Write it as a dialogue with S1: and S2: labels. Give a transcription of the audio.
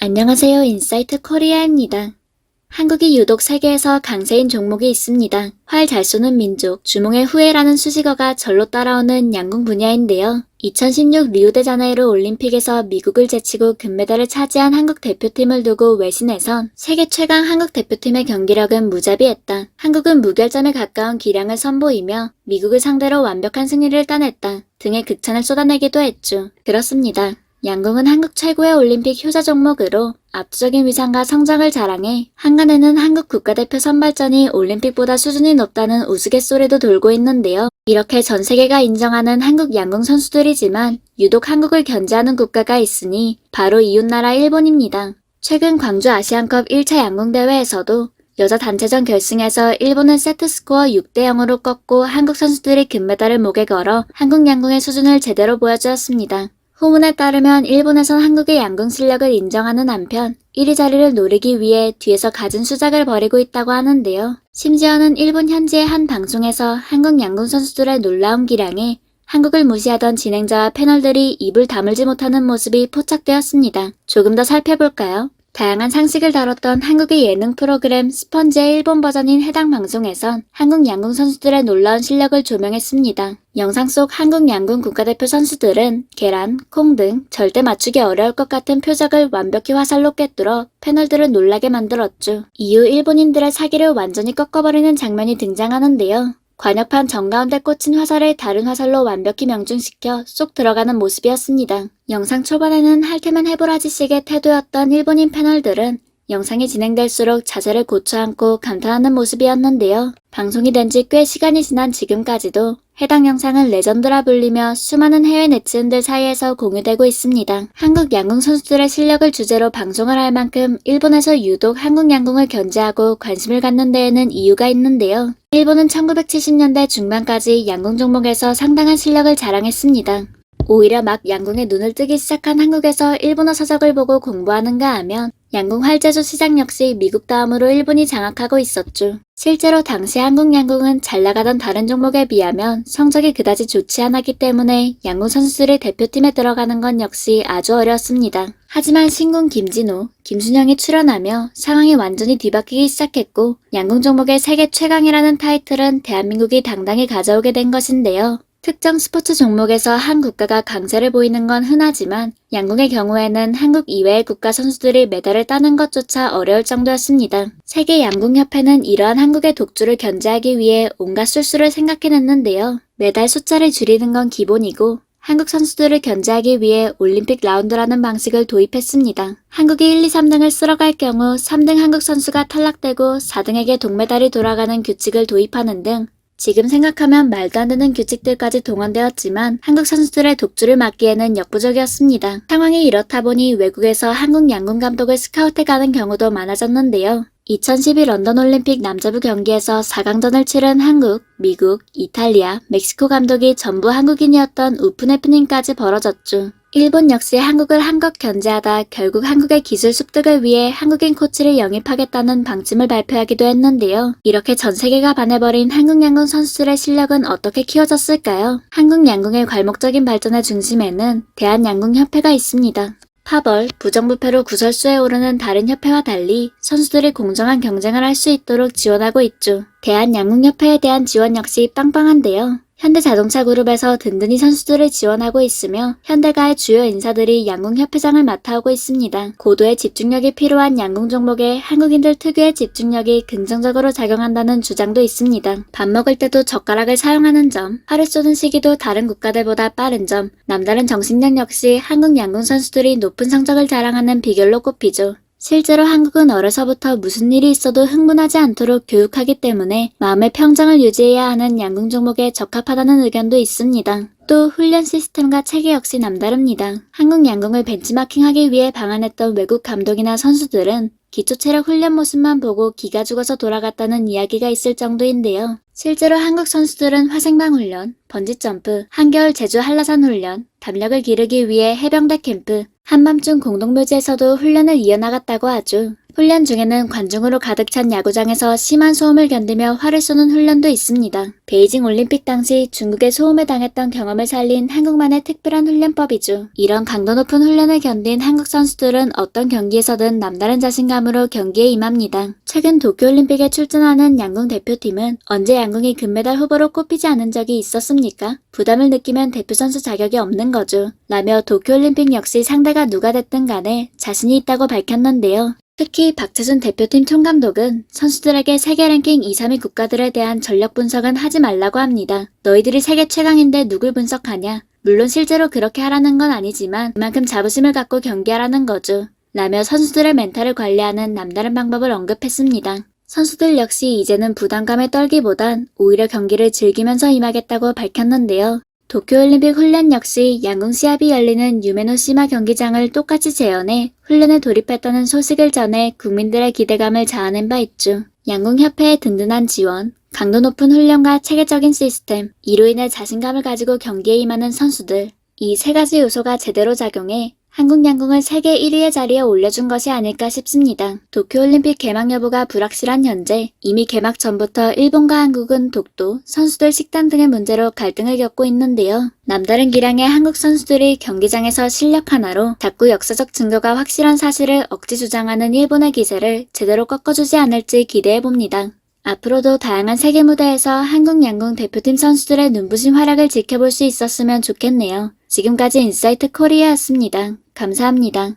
S1: 안녕하세요. 인사이트 코리아입니다. 한국이 유독 세계에서 강세인 종목이 있습니다. 활 잘 쏘는 민족, 주몽의 후예라는 수식어가 절로 따라오는 양궁 분야인데요. 2016 리우데자네이루 올림픽에서 미국을 제치고 금메달을 차지한 한국 대표팀을 두고 외신에선 세계 최강 한국 대표팀의 경기력은 무자비했다. 한국은 무결점에 가까운 기량을 선보이며 미국을 상대로 완벽한 승리를 따냈다. 등의 극찬을 쏟아내기도 했죠. 그렇습니다. 양궁은 한국 최고의 올림픽 효자 종목으로 압도적인 위상과 성적을 자랑해 한간에는 한국 국가대표 선발전이 올림픽보다 수준이 높다는 우스갯소리도 돌고 있는데요. 이렇게 전 세계가 인정하는 한국 양궁 선수들이지만 유독 한국을 견제하는 국가가 있으니 바로 이웃나라 일본입니다. 최근 광주 아시안컵 1차 양궁대회에서도 여자 단체전 결승에서 일본은 세트스코어 6대0으로 꺾고 한국 선수들이 금메달을 목에 걸어 한국 양궁의 수준을 제대로 보여주었습니다. 후문에 따르면 일본에선 한국의 양궁 실력을 인정하는 한편 1위 자리를 노리기 위해 뒤에서 갖은 수작을 벌이고 있다고 하는데요. 심지어는 일본 현지의 한 방송에서 한국 양궁 선수들의 놀라운 기량에 한국을 무시하던 진행자와 패널들이 입을 다물지 못하는 모습이 포착되었습니다. 조금 더 살펴볼까요? 다양한 상식을 다뤘던 한국의 예능 프로그램 스펀지의 일본 버전인 해당 방송에선 한국 양궁 선수들의 놀라운 실력을 조명했습니다. 영상 속 한국 양궁 국가대표 선수들은 계란, 콩 등 절대 맞추기 어려울 것 같은 표적을 완벽히 화살로 꿰뚫어 패널들을 놀라게 만들었죠. 이후 일본인들의 사기를 완전히 꺾어버리는 장면이 등장하는데요. 관역판 정가운데 꽂힌 화살을 다른 화살로 완벽히 명중시켜 쏙 들어가는 모습이었습니다. 영상 초반에는 할 테면 해보라지식의 태도였던 일본인 패널들은 영상이 진행될수록 자세를 고쳐 앉고 감탄하는 모습이었는데요. 방송이 된 지 꽤 시간이 지난 지금까지도 해당 영상은 레전드라 불리며 수많은 해외 네티즌들 사이에서 공유되고 있습니다. 한국 양궁 선수들의 실력을 주제로 방송을 할 만큼 일본에서 유독 한국 양궁을 견제하고 관심을 갖는 데에는 이유가 있는데요. 일본은 1970년대 중반까지 양궁 종목에서 상당한 실력을 자랑했습니다. 오히려 막 양궁에 눈을 뜨기 시작한 한국에서 일본어 서적을 보고 공부하는가 하면 양궁 활제조 시장 역시 미국 다음으로 일본이 장악하고 있었죠. 실제로 당시 한국 양궁은 잘 나가던 다른 종목에 비하면 성적이 그다지 좋지 않았기 때문에 양궁 선수들이 대표팀에 들어가는 건 역시 아주 어려웠습니다. 하지만 신궁 김진호, 김순영이 출연하며 상황이 완전히 뒤바뀌기 시작했고 양궁 종목의 세계 최강이라는 타이틀은 대한민국이 당당히 가져오게 된 것인데요. 특정 스포츠 종목에서 한 국가가 강세를 보이는 건 흔하지만 양궁의 경우에는 한국 이외의 국가 선수들이 메달을 따는 것조차 어려울 정도였습니다. 세계 양궁협회는 이러한 한국의 독주를 견제하기 위해 온갖 술수를 생각해냈는데요. 메달 숫자를 줄이는 건 기본이고 한국 선수들을 견제하기 위해 올림픽 라운드라는 방식을 도입했습니다. 한국이 1, 2, 3등을 쓸어갈 경우 3등 한국 선수가 탈락되고 4등에게 동메달이 돌아가는 규칙을 도입하는 등 지금 생각하면 말도 안 되는 규칙들까지 동원되었지만 한국 선수들의 독주를 막기에는 역부족이었습니다. 상황이 이렇다 보니 외국에서 한국 양궁 감독을 스카우트해가는 경우도 많아졌는데요. 2012 런던 올림픽 남자부 경기에서 4강전을 치른 한국, 미국, 이탈리아, 멕시코 감독이 전부 한국인이었던 오픈 해프닝까지 벌어졌죠. 일본 역시 한국을 한껏 견제하다 결국 한국의 기술 습득을 위해 한국인 코치를 영입하겠다는 방침을 발표하기도 했는데요. 이렇게 전 세계가 반해버린 한국 양궁 선수들의 실력은 어떻게 키워졌을까요? 한국 양궁의 괄목적인 발전의 중심에는 대한양궁협회가 있습니다. 파벌, 부정부패로 구설수에 오르는 다른 협회와 달리 선수들이 공정한 경쟁을 할 수 있도록 지원하고 있죠. 대한양궁협회에 대한 지원 역시 빵빵한데요. 현대자동차 그룹에서 든든히 선수들을 지원하고 있으며 현대가의 주요 인사들이 양궁협회장을 맡아오고 있습니다. 고도의 집중력이 필요한 양궁 종목에 한국인들 특유의 집중력이 긍정적으로 작용한다는 주장도 있습니다. 밥 먹을 때도 젓가락을 사용하는 점, 활을 쏘는 시기도 다른 국가들보다 빠른 점, 남다른 정신력 역시 한국 양궁 선수들이 높은 성적을 자랑하는 비결로 꼽히죠. 실제로 한국은 어려서부터 무슨 일이 있어도 흥분하지 않도록 교육하기 때문에 마음의 평정을 유지해야 하는 양궁 종목에 적합하다는 의견도 있습니다. 또 훈련 시스템과 체계 역시 남다릅니다. 한국 양궁을 벤치마킹하기 위해 방한했던 외국 감독이나 선수들은 기초체력 훈련 모습만 보고 기가 죽어서 돌아갔다는 이야기가 있을 정도인데요. 실제로 한국 선수들은 화생방 훈련, 번지점프, 한겨울 제주 한라산 훈련, 담력을 기르기 위해 해병대 캠프, 한밤중 공동묘지에서도 훈련을 이어나갔다고 하죠. 훈련 중에는 관중으로 가득 찬 야구장에서 심한 소음을 견디며 활을 쏘는 훈련도 있습니다. 베이징 올림픽 당시 중국의 소음에 당했던 경험을 살린 한국만의 특별한 훈련법이죠. 이런 강도 높은 훈련을 견딘 한국 선수들은 어떤 경기에서든 남다른 자신감으로 경기에 임합니다. 최근 도쿄올림픽에 출전하는 양궁 대표팀은 언제 양궁이 금메달 후보로 꼽히지 않은 적이 있었습니까? 부담을 느끼면 대표 선수 자격이 없는 거죠. 라며 도쿄올림픽 역시 상대가 누가 됐든 간에 자신이 있다고 밝혔는데요. 특히 박태준 대표팀 총감독은 선수들에게 세계 랭킹 2, 3위 국가들에 대한 전력 분석은 하지 말라고 합니다. 너희들이 세계 최강인데 누굴 분석하냐? 물론 실제로 그렇게 하라는 건 아니지만 그만큼 자부심을 갖고 경기하라는 거죠. 라며 선수들의 멘탈을 관리하는 남다른 방법을 언급했습니다. 선수들 역시 이제는 부담감에 떨기보단 오히려 경기를 즐기면서 임하겠다고 밝혔는데요. 도쿄올림픽 훈련 역시 양궁 시합이 열리는 유메노시마 경기장을 똑같이 재현해 훈련에 돌입했다는 소식을 전해 국민들의 기대감을 자아낸 바 있죠. 양궁협회의 든든한 지원, 강도 높은 훈련과 체계적인 시스템, 이로 인해 자신감을 가지고 경기에 임하는 선수들, 이 세 가지 요소가 제대로 작용해 한국 양궁을 세계 1위의 자리에 올려준 것이 아닐까 싶습니다. 도쿄올림픽 개막 여부가 불확실한 현재 이미 개막 전부터 일본과 한국은 독도, 선수들 식단 등의 문제로 갈등을 겪고 있는데요. 남다른 기량의 한국 선수들이 경기장에서 실력 하나로 자꾸 역사적 증거가 확실한 사실을 억지 주장하는 일본의 기세를 제대로 꺾어주지 않을지 기대해봅니다. 앞으로도 다양한 세계 무대에서 한국 양궁 대표팀 선수들의 눈부신 활약을 지켜볼 수 있었으면 좋겠네요. 지금까지 인사이트 코리아였습니다. 감사합니다.